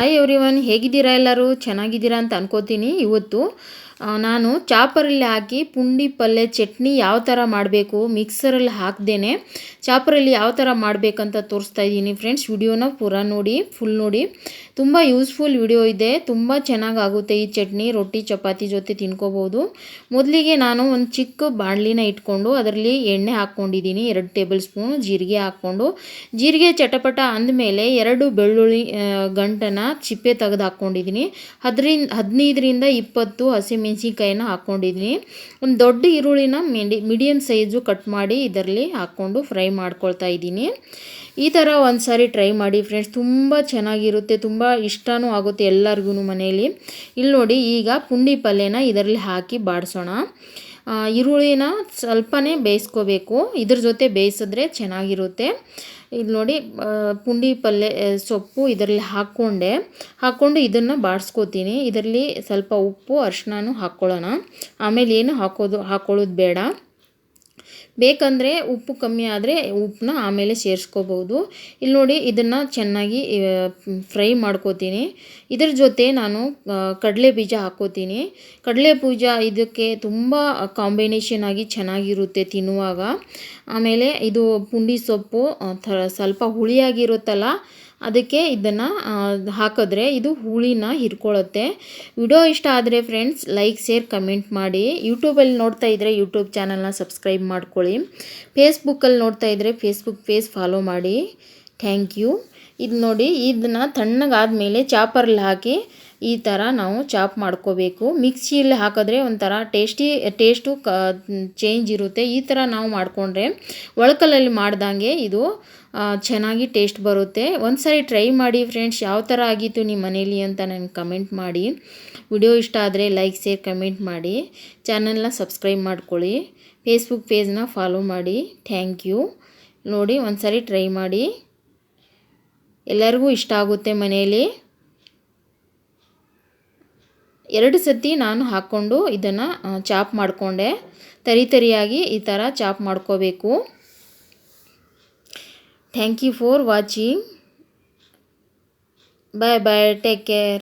Hi everyone, ಹೇಗಿದ್ದೀರಾ? ಎಲ್ಲರೂ ಚೆನ್ನಾಗಿದ್ದೀರಾ ಅಂತ ಅನ್ಕೋತೀನಿ. ಇವತ್ತು ನಾನು ಚಾಪರಲ್ಲಿ ಹಾಕಿ ಪುಂಡಿ ಪಲ್ಯ ಚಟ್ನಿ ಯಾವ ಥರ ಮಾಡಬೇಕು, ಮಿಕ್ಸರಲ್ಲಿ ಹಾಕ್ದೇನೆ ಚಾಪರಲ್ಲಿ ಯಾವ ಥರ ಮಾಡಬೇಕಂತ ತೋರಿಸ್ತಾ ಇದ್ದೀನಿ ಫ್ರೆಂಡ್ಸ್. ವಿಡಿಯೋನ ಪೂರಾ ನೋಡಿ, ಫುಲ್ ನೋಡಿ. ತುಂಬ ಯೂಸ್ಫುಲ್ ವಿಡಿಯೋ ಇದೆ. ತುಂಬ ಚೆನ್ನಾಗಾಗುತ್ತೆ ಈ ಚಟ್ನಿ. ರೊಟ್ಟಿ ಚಪಾತಿ ಜೊತೆ ತಿನ್ಕೋಬೋದು. ಮೊದಲಿಗೆ ನಾನು ಒಂದು ಚಿಕ್ಕ ಬಾಣಲಿನ ಇಟ್ಕೊಂಡು ಅದರಲ್ಲಿ ಎಣ್ಣೆ ಹಾಕ್ಕೊಂಡಿದ್ದೀನಿ. 2 ಟೇಬಲ್ ಸ್ಪೂನ್ ಜೀರಿಗೆ ಹಾಕ್ಕೊಂಡು, ಜೀರಿಗೆ ಚಟಪಟ ಅಂದಮೇಲೆ 2 ಬೆಳ್ಳುಳ್ಳಿ ಗಂಟನ ಚಿಪ್ಪೆ ತೆಗೆದು ಹಾಕ್ಕೊಂಡಿದ್ದೀನಿ. 15ರಿಂದ 20 ಹಸಿಮೆಣಸಿನ್ಕಾಯಿನ ಹಾಕ್ಕೊಂಡಿದ್ದೀನಿ. ಒಂದು ದೊಡ್ಡ ಈರುಳ್ಳಿನ ಮೀಡಿಯಮ್ ಸೈಜು ಕಟ್ ಮಾಡಿ ಇದರಲ್ಲಿ ಹಾಕ್ಕೊಂಡು ಫ್ರೈ ಮಾಡ್ಕೊಳ್ತಾ ಇದ್ದೀನಿ. ಈ ಥರ ಒಂದು ಸಾರಿ ಟ್ರೈ ಮಾಡಿ ಫ್ರೆಂಡ್ಸ್, ತುಂಬ ಚೆನ್ನಾಗಿರುತ್ತೆ, ತುಂಬ ಇಷ್ಟನೂ ಆಗುತ್ತೆ ಎಲ್ಲರಿಗೂ ಮನೆಯಲ್ಲಿ. ಇಲ್ಲಿ ನೋಡಿ, ಈಗ ಪುಂಡಿ ಪಲ್ಯನ ಇದರಲ್ಲಿ ಹಾಕಿ ಬಾಡಿಸೋಣ. ಈರುಳ್ಳಿನ ಸ್ವಲ್ಪನೇ ಬೇಯಿಸ್ಕೋಬೇಕು, ಇದ್ರ ಜೊತೆ ಬೇಯಿಸಿದ್ರೆ ಚೆನ್ನಾಗಿರುತ್ತೆ. ಇಲ್ಲಿ ನೋಡಿ, ಪುಂಡಿ ಪಲ್ಯ ಸೊಪ್ಪು ಇದರಲ್ಲಿ ಹಾಕ್ಕೊಂಡು ಇದನ್ನು ಬಾಡಿಸ್ಕೋತೀನಿ. ಇದರಲ್ಲಿ ಸ್ವಲ್ಪ ಉಪ್ಪು ಅರಿಶಿನನೂ ಹಾಕ್ಕೊಳ್ಳೋಣ. ಆಮೇಲೆ ಏನು ಹಾಕ್ಕೊಳ್ಳೋದು ಬೇಡ. ಬೇಕಂದರೆ ಉಪ್ಪು ಕಮ್ಮಿ ಆದರೆ ಉಪ್ಪನ್ನ ಆಮೇಲೆ ಸೇರಿಸ್ಕೋಬೋದು. ಇಲ್ಲಿ ನೋಡಿ, ಇದನ್ನು ಚೆನ್ನಾಗಿ ಫ್ರೈ ಮಾಡ್ಕೋತೀನಿ. ಇದರ ಜೊತೆ ನಾನು ಕಡಲೆ ಬೀಜ ಹಾಕ್ಕೋತೀನಿ. ಕಡಲೆ ಬೀಜ ಇದಕ್ಕೆ ತುಂಬ ಕಾಂಬಿನೇಷನ್ ಆಗಿ ಚೆನ್ನಾಗಿರುತ್ತೆ ತಿನ್ನುವಾಗ. ಆಮೇಲೆ ಇದು ಪುಂಡಿ ಸೊಪ್ಪು ಸ್ವಲ್ಪ ಹುಳಿಯಾಗಿರುತ್ತಲ್ಲ, ಅದಕ್ಕೆ ಇದನ್ನು ಹಾಕಿದ್ರೆ ಇದು ಹುಳಿನ ಹಿಡ್ಕೊಳ್ಳುತ್ತೆ. ವಿಡಿಯೋ ಇಷ್ಟ ಆದರೆ ಫ್ರೆಂಡ್ಸ್ ಲೈಕ್, ಶೇರ್, ಕಮೆಂಟ್ ಮಾಡಿ. ಯೂಟ್ಯೂಬಲ್ಲಿ ನೋಡ್ತಾ ಇದ್ದರೆ ಯೂಟ್ಯೂಬ್ ಚಾನಲ್ನ ಸಬ್ಸ್ಕ್ರೈಬ್ ಮಾಡ್ಕೊಳ್ಳಿ. ಫೇಸ್ಬುಕ್ಕಲ್ಲಿ ನೋಡ್ತಾ ಇದ್ದರೆ ಫೇಸ್ಬುಕ್ ಪೇಜ್ ಫಾಲೋ ಮಾಡಿ. Thank you. ಇದು ನೋಡಿ, ಇದನ್ನು ತಣ್ಣಗಾದಮೇಲೆ ಚಾಪರಲ್ಲಿ ಹಾಕಿ ಈ ಥರ ನಾವು ಚಾಪ್ ಮಾಡ್ಕೋಬೇಕು. ಮಿಕ್ಸಿಯಲ್ಲಿ ಹಾಕಿದ್ರೆ ಒಂಥರ ಟೇಸ್ಟು ಚೇಂಜ್ ಇರುತ್ತೆ. ಈ ಥರ ನಾವು ಮಾಡಿಕೊಂಡ್ರೆ ಒಳಕಲ್ಲಲ್ಲಿ ಮಾಡ್ದಂಗೆ ಇದು ಚೆನ್ನಾಗಿ ಟೇಸ್ಟ್ ಬರುತ್ತೆ. ಒಂದು ಸಾರಿ ಟ್ರೈ ಮಾಡಿ ಫ್ರೆಂಡ್ಸ್. ಯಾವ ಥರ ಆಗಿತ್ತು ನಿಮ್ಮ ಮನೇಲಿ ಅಂತ ನನಗೆ ಕಮೆಂಟ್ ಮಾಡಿ. ವಿಡಿಯೋ ಇಷ್ಟ ಆದರೆ ಲೈಕ್, ಶೇರ್, ಕಮೆಂಟ್ ಮಾಡಿ. ಚಾನಲ್ನ ಸಬ್ಸ್ಕ್ರೈಬ್ ಮಾಡ್ಕೊಳ್ಳಿ. ಫೇಸ್ಬುಕ್ ಪೇಜ್ನ ಫಾಲೋ ಮಾಡಿ. Thank you. ನೋಡಿ, ಒಂದು ಸಾರಿ ಟ್ರೈ ಮಾಡಿ, ಎಲ್ಲರಿಗೂ ಇಷ್ಟ ಆಗುತ್ತೆ ಮನೆಯಲ್ಲಿ. 2 ಸತಿ ನಾನು ಹಾಕ್ಕೊಂಡು ಇದನ್ನು ಚಾಪ್ ಮಾಡಿಕೊಂಡೆ. ತರಿಯಾಗಿ ಈ ಥರ ಚಾಪ್ ಮಾಡ್ಕೋಬೇಕು. Thank you for watching. Bye bye, take care.